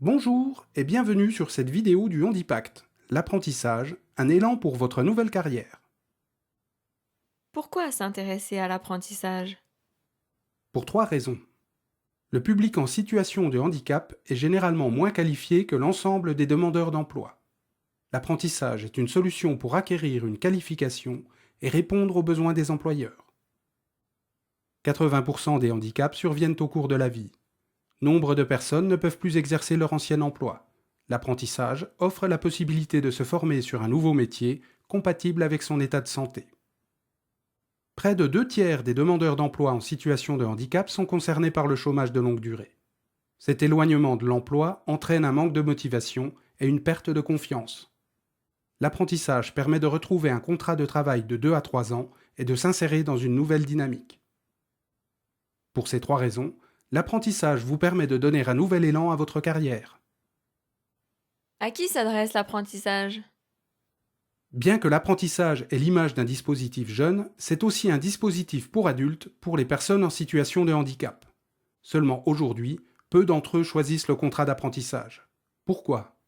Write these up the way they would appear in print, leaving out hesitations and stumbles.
Bonjour et bienvenue sur cette vidéo du Handipact, l'apprentissage, un élan pour votre nouvelle carrière. Pourquoi s'intéresser à l'apprentissage? Pour trois raisons. Le public en situation de handicap est généralement moins qualifié que l'ensemble des demandeurs d'emploi. L'apprentissage est une solution pour acquérir une qualification et répondre aux besoins des employeurs. 80% des handicaps surviennent au cours de la vie. Nombre de personnes ne peuvent plus exercer leur ancien emploi. L'apprentissage offre la possibilité de se former sur un nouveau métier compatible avec son état de santé. Près de 2 tiers des demandeurs d'emploi en situation de handicap sont concernés par le chômage de longue durée. Cet éloignement de l'emploi entraîne un manque de motivation et une perte de confiance. L'apprentissage permet de retrouver un contrat de travail de 2 à 3 ans et de s'insérer dans une nouvelle dynamique. Pour ces trois raisons, l'apprentissage vous permet de donner un nouvel élan à votre carrière. À qui s'adresse l'apprentissage? Bien que l'apprentissage ait l'image d'un dispositif jeune, c'est aussi un dispositif pour adultes pour les personnes en situation de handicap. Seulement aujourd'hui, peu d'entre eux choisissent le contrat d'apprentissage. Pourquoi?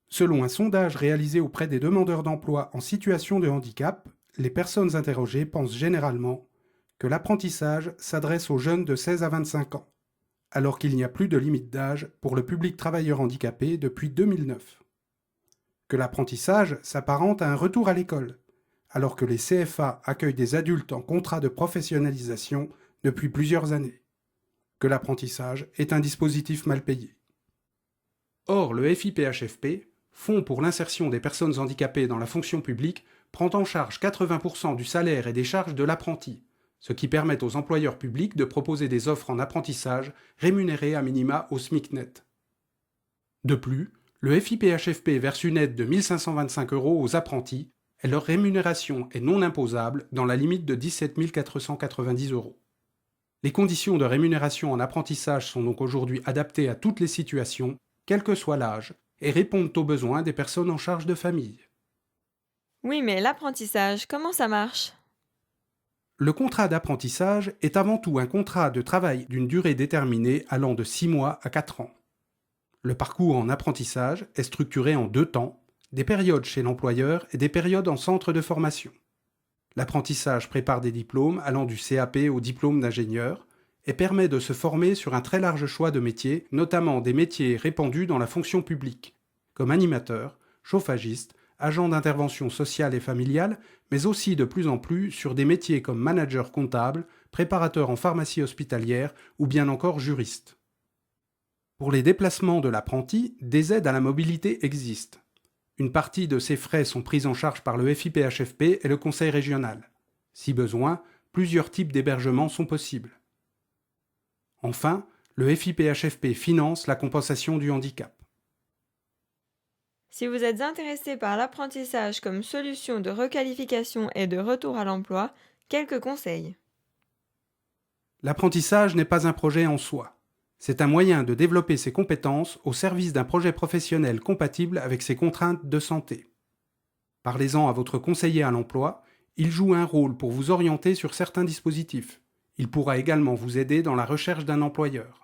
Selon un sondage réalisé auprès des demandeurs d'emploi en situation de handicap, les personnes interrogées pensent généralement que l'apprentissage s'adresse aux jeunes de 16 à 25 ans, alors qu'il n'y a plus de limite d'âge pour le public travailleur handicapé depuis 2009. Que l'apprentissage s'apparente à un retour à l'école, alors que les CFA accueillent des adultes en contrat de professionnalisation depuis plusieurs années. Que l'apprentissage est un dispositif mal payé. Or, le FIPHFP, Fonds pour l'insertion des personnes handicapées dans la fonction publique, prend en charge 80% du salaire et des charges de l'apprenti, ce qui permet aux employeurs publics de proposer des offres en apprentissage rémunérées à minima au SMIC net. De plus, le FIPHFP verse une aide de 1 525 € aux apprentis et leur rémunération est non imposable dans la limite de 17 490 €. Les conditions de rémunération en apprentissage sont donc aujourd'hui adaptées à toutes les situations, quel que soit l'âge, et répondent aux besoins des personnes en charge de famille. Oui, mais l'apprentissage, comment ça marche? Le contrat d'apprentissage est avant tout un contrat de travail d'une durée déterminée allant de 6 mois à 4 ans. Le parcours en apprentissage est structuré en 2 temps, des périodes chez l'employeur et des périodes en centre de formation. L'apprentissage prépare des diplômes allant du CAP au diplôme d'ingénieur et permet de se former sur un très large choix de métiers, notamment des métiers répandus dans la fonction publique, comme animateur, chauffagiste, agent d'intervention sociale et familiale, mais aussi de plus en plus sur des métiers comme manager comptable, préparateur en pharmacie hospitalière ou bien encore juriste. Pour les déplacements de l'apprenti, des aides à la mobilité existent. Une partie de ces frais sont pris en charge par le FIPHFP et le conseil régional. Si besoin, plusieurs types d'hébergements sont possibles. Enfin, le FIPHFP finance la compensation du handicap. Si vous êtes intéressé par l'apprentissage comme solution de requalification et de retour à l'emploi, quelques conseils. L'apprentissage n'est pas un projet en soi. C'est un moyen de développer ses compétences au service d'un projet professionnel compatible avec ses contraintes de santé. Parlez-en à votre conseiller à l'emploi, il joue un rôle pour vous orienter sur certains dispositifs. Il pourra également vous aider dans la recherche d'un employeur.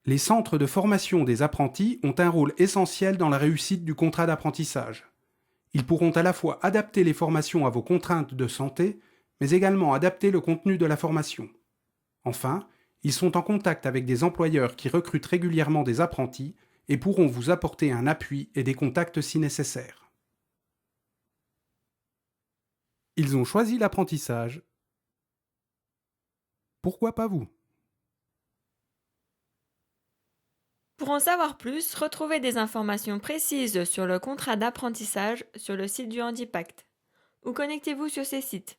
Les centres de formation des apprentis ont un rôle essentiel dans la réussite du contrat d'apprentissage. Ils pourront à la fois adapter les formations à vos contraintes de santé, mais également adapter le contenu de la formation. Enfin, ils sont en contact avec des employeurs qui recrutent régulièrement des apprentis et pourront vous apporter un appui et des contacts si nécessaire. Ils ont choisi l'apprentissage. Pourquoi pas vous? Pour en savoir plus, retrouvez des informations précises sur le contrat d'apprentissage sur le site du Handipact ou connectez-vous sur ces sites.